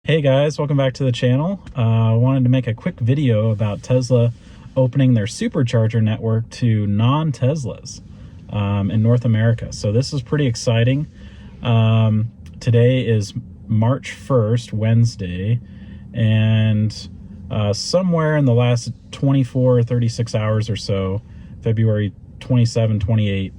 Hey guys, welcome back to the channel. I wanted to make a quick video about Tesla opening their supercharger network to non-Teslas in North America. So this is pretty exciting. Today is March 1st, Wednesday, and somewhere in the last 24 or 36 hours or so, February 27, 28,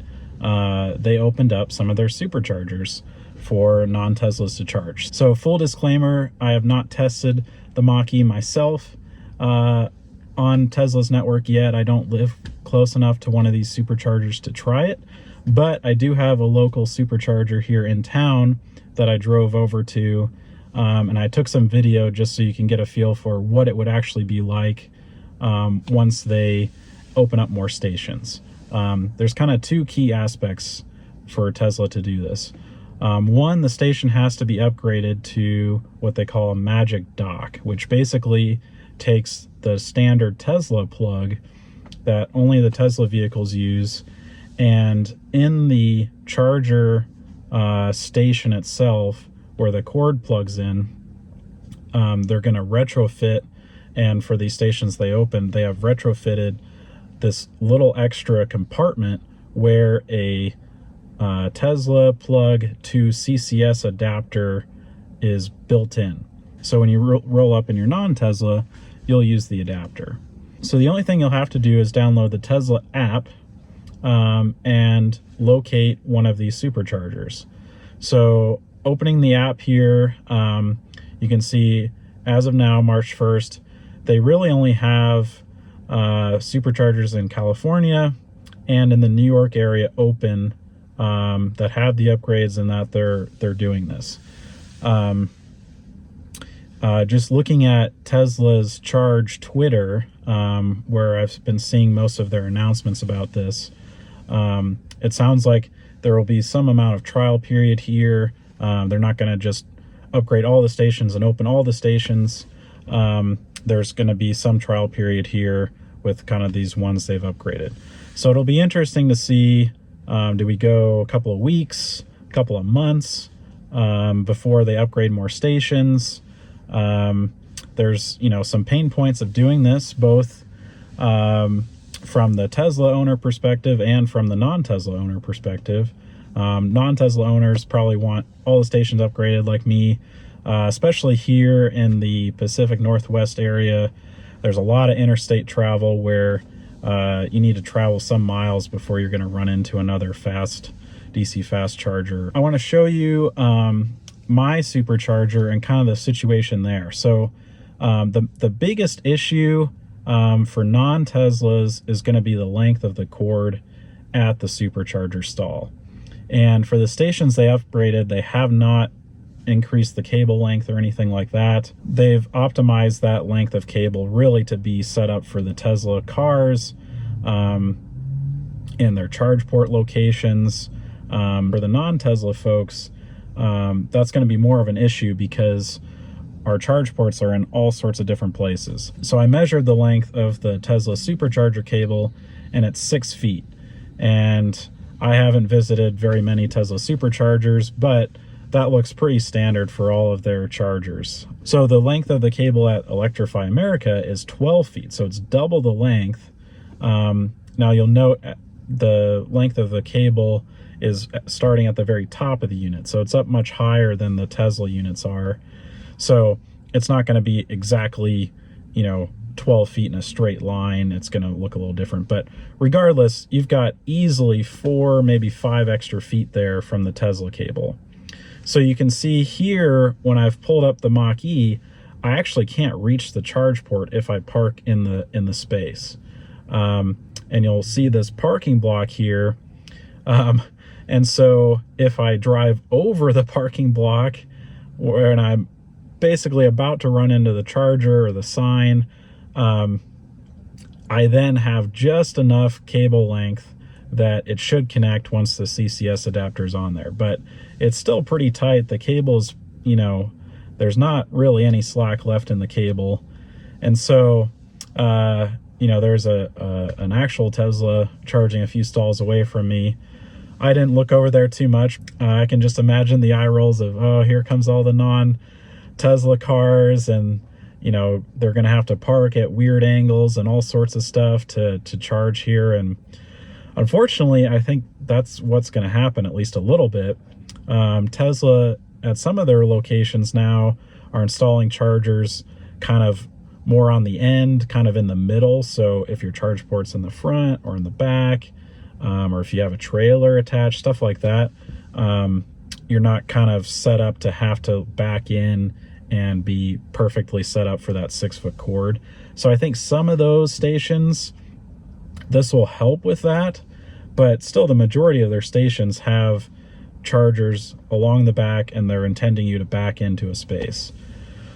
they opened up some of their superchargers for non-Teslas to charge. So full disclaimer, I have not tested the Mach-E myself on Tesla's network yet. I don't live close enough to one of these superchargers to try it, but I do have a local supercharger here in town that I drove over to, and I took some video just so you can get a feel for what it would actually be like once they open up more stations. There's kind of two key aspects for Tesla to do this. One, the station has to be upgraded to what they call a magic dock, which basically takes the standard Tesla plug that only the Tesla vehicles use, and in the charger station itself, where the cord plugs in, they're going to retrofit, and for these stations they opened, they have retrofitted this little extra compartment where a Tesla plug to CCS adapter is built in. So when you roll up in your non-Tesla, you'll use the adapter. So the only thing you'll have to do is download the Tesla app and locate one of these superchargers. So opening the app here, you can see as of now, March 1st, they really only have superchargers in California and in the New York area open, that have the upgrades and that they're doing this. Just looking at Tesla's Charge Twitter, where I've been seeing most of their announcements about this, it sounds like there will be some amount of trial period here. They're not going to just upgrade all the stations and open all the stations. There's going to be some trial period here with kind of these ones they've upgraded. So it'll be interesting to see, do we go a couple of weeks, a couple of months before they upgrade more stations? There's, some pain points of doing this, both from the Tesla owner perspective and from the non-Tesla owner perspective. Non-Tesla owners probably want all the stations upgraded like me, especially here in the Pacific Northwest area. There's a lot of interstate travel where you need to travel some miles before you're going to run into another DC fast charger. I want to show you my supercharger and kind of the situation there. So the biggest issue for non-Teslas is going to be the length of the cord at the supercharger stall. And for the stations they upgraded, they have not increased the cable length or anything like that. They've optimized that length of cable really to be set up for the Tesla cars in their charge port locations. For the non-Tesla folks, that's going to be more of an issue because our charge ports are in all sorts of different places. So I measured the length of the Tesla Supercharger cable, and it's 6 feet. And I haven't visited very many Tesla Superchargers, but that looks pretty standard for all of their chargers. So the length of the cable at Electrify America is 12 feet, so it's double the length. Now you'll note the length of the cable is starting at the very top of the unit, so it's up much higher than the Tesla units are. So it's not going to be exactly, 12 feet in a straight line. It's going to look a little different, but regardless, you've got easily 4, maybe 5 extra feet there from the Tesla cable. So you can see here, when I've pulled up the Mach-E, I actually can't reach the charge port if I park in the space. And you'll see this parking block here. And so if I drive over the parking block, and I'm basically about to run into the charger or the sign, I then have just enough cable length that it should connect once the CCS adapter is on there. But it's still pretty tight. The cable's, there's not really any slack left in the cable. And so, there's an actual Tesla charging a few stalls away from me. I didn't look over there too much. I can just imagine the eye rolls of, oh, here comes all the non Tesla cars, and you know, they're going to have to park at weird angles and all sorts of stuff to charge here. And unfortunately, I think that's what's going to happen, at least a little bit. Tesla, at some of their locations now, are installing chargers kind of more on the end, kind of in the middle. So if your charge port's in the front or in the back, or if you have a trailer attached, stuff like that, you're not kind of set up to have to back in and be perfectly set up for that 6-foot cord. So I think some of those stations, this will help with that, but still the majority of their stations have chargers along the back, and they're intending you to back into a space.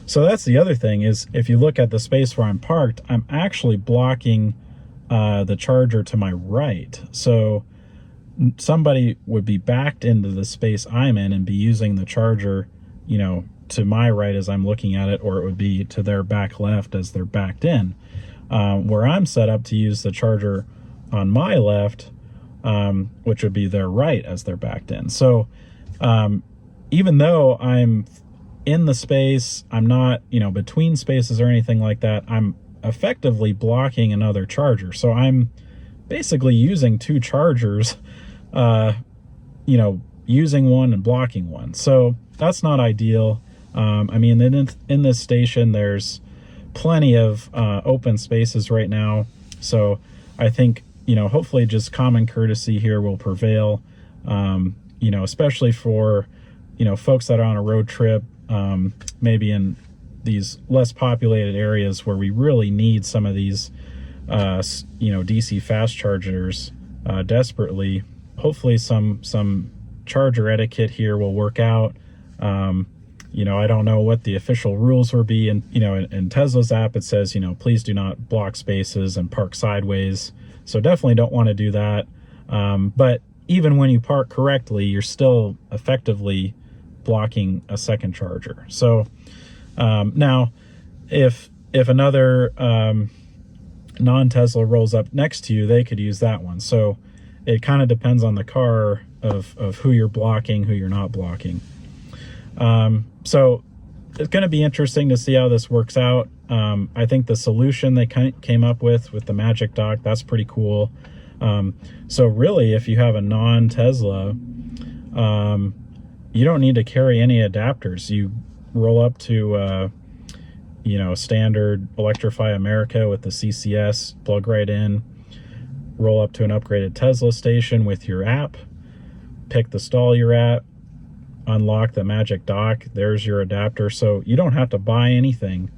So that's the other thing, is if you look at the space where I'm parked, I'm actually blocking the charger to my right. So somebody would be backed into the space I'm in and be using the charger, you know, to my right as I'm looking at it, or it would be to their back left as they're backed in. Where I'm set up to use the charger on my left, which would be their right as they're backed in. So even though I'm in the space, I'm not, you know, between spaces or anything like that, I'm effectively blocking another charger. So I'm basically using two chargers, you know, using one and blocking one. So that's not ideal. I mean, in this station, there's plenty of open spaces right now. So I think, you know, hopefully just common courtesy here will prevail, you know, especially for, you know, folks that are on a road trip, maybe in these less populated areas where we really need some of these, you know, DC fast chargers desperately. Hopefully some charger etiquette here will work out. You know, I don't know what the official rules will be. And, you know, in Tesla's app, it says, you know, please do not block spaces and park sideways. So definitely don't want to do that. But even when you park correctly, you're still effectively blocking a second charger. So now if another non-Tesla rolls up next to you, they could use that one. So it kind of depends on the car of who you're blocking, who you're not blocking. So it's going to be interesting to see how this works out. I think the solution they came up with the Magic Dock, that's pretty cool. So really, if you have a non-Tesla, you don't need to carry any adapters. You roll up to, you know, standard Electrify America with the CCS, plug right in, roll up to an upgraded Tesla station with your app, pick the stall you're at, unlock the Magic Dock, there's your adapter. So you don't have to buy anything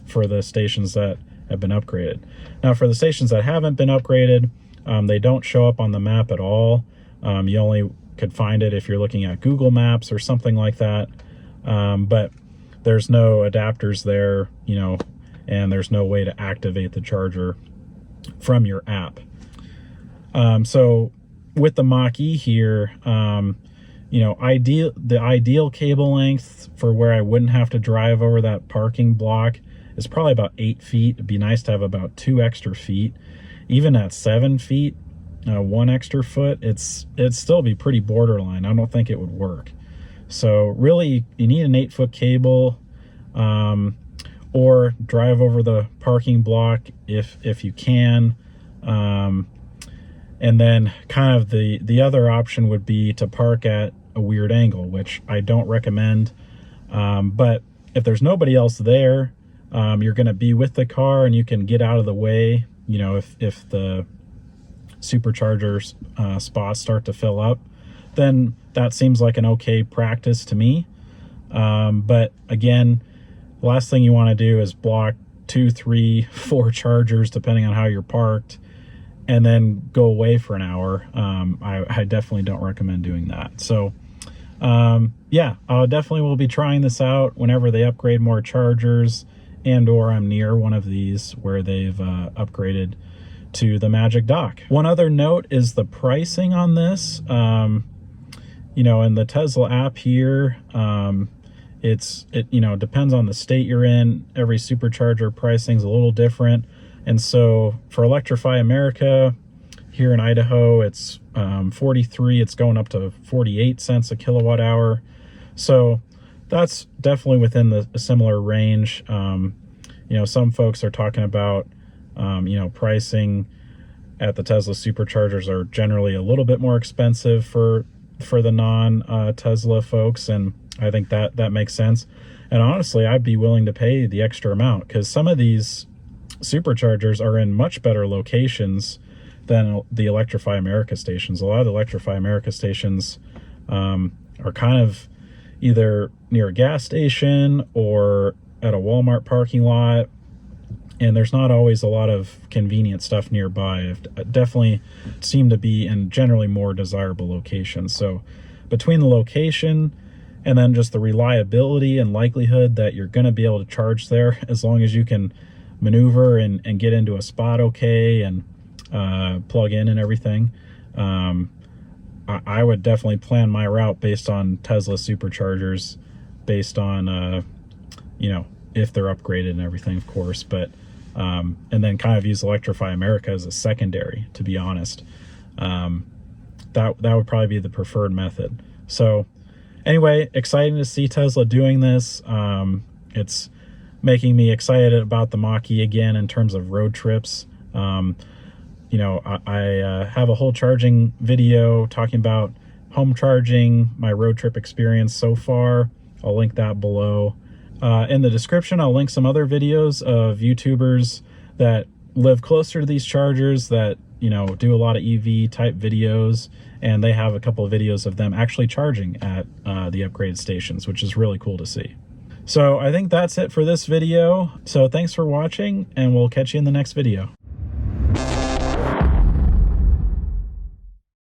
for the stations that have been upgraded. Now for the stations that haven't been upgraded, they don't show up on the map at all. You only could find it if you're looking at Google Maps or something like that. But there's no adapters there, you know, and there's no way to activate the charger from your app. So with the Mach-E here, you know, the ideal cable length for where I wouldn't have to drive over that parking block is probably about 8 feet. It'd be nice to have about 2 extra feet. Even at 7 feet, 1 extra foot, it'd still be pretty borderline. I don't think it would work. So really, you need an 8-foot cable, or drive over the parking block if you can. And then kind of the other option would be to park at a weird angle, which I don't recommend. But if there's nobody else there, you're going to be with the car and you can get out of the way, you know, if the Superchargers spots start to fill up, then that seems like an okay practice to me. But again, the last thing you want to do is block 2, 3, 4 chargers, depending on how you're parked, and then go away for an hour. I definitely don't recommend doing that. So yeah, I definitely will be trying this out whenever they upgrade more chargers, and or I'm near one of these where they've upgraded to the Magic Dock. One other note is the pricing on this. You know, in the Tesla app here, it you know, depends on the state you're in. Every supercharger pricing is a little different. And so for Electrify America here in Idaho, it's 43, it's going up to 48 cents a kilowatt hour. So that's definitely within a similar range. You know, some folks are talking about, you know, pricing at the Tesla Superchargers are generally a little bit more expensive for the non-Tesla folks, and I think that makes sense. And honestly, I'd be willing to pay the extra amount, because some of these Superchargers are in much better locations than the Electrify America stations. A lot of the Electrify America stations are kind of either near a gas station or at a Walmart parking lot, and there's not always a lot of convenient stuff nearby. It definitely seem to be in generally more desirable locations. So between the location and then just the reliability and likelihood that you're going to be able to charge there, as long as you can maneuver and get into a spot okay and plug in and everything, I would definitely plan my route based on Tesla Superchargers, based on you know, if they're upgraded and everything, of course, but and then kind of use Electrify America as a secondary, to be honest. That would probably be the preferred method. So anyway, exciting to see Tesla doing this. It's making me excited about the Mach-E again in terms of road trips. You know, I have a whole charging video talking about home charging, my road trip experience so far. I'll link that below. In the description, I'll link some other videos of YouTubers that live closer to these chargers that, you know, do a lot of EV type videos, and they have a couple of videos of them actually charging at the upgraded stations, which is really cool to see. So I think that's it for this video. So thanks for watching, and we'll catch you in the next video.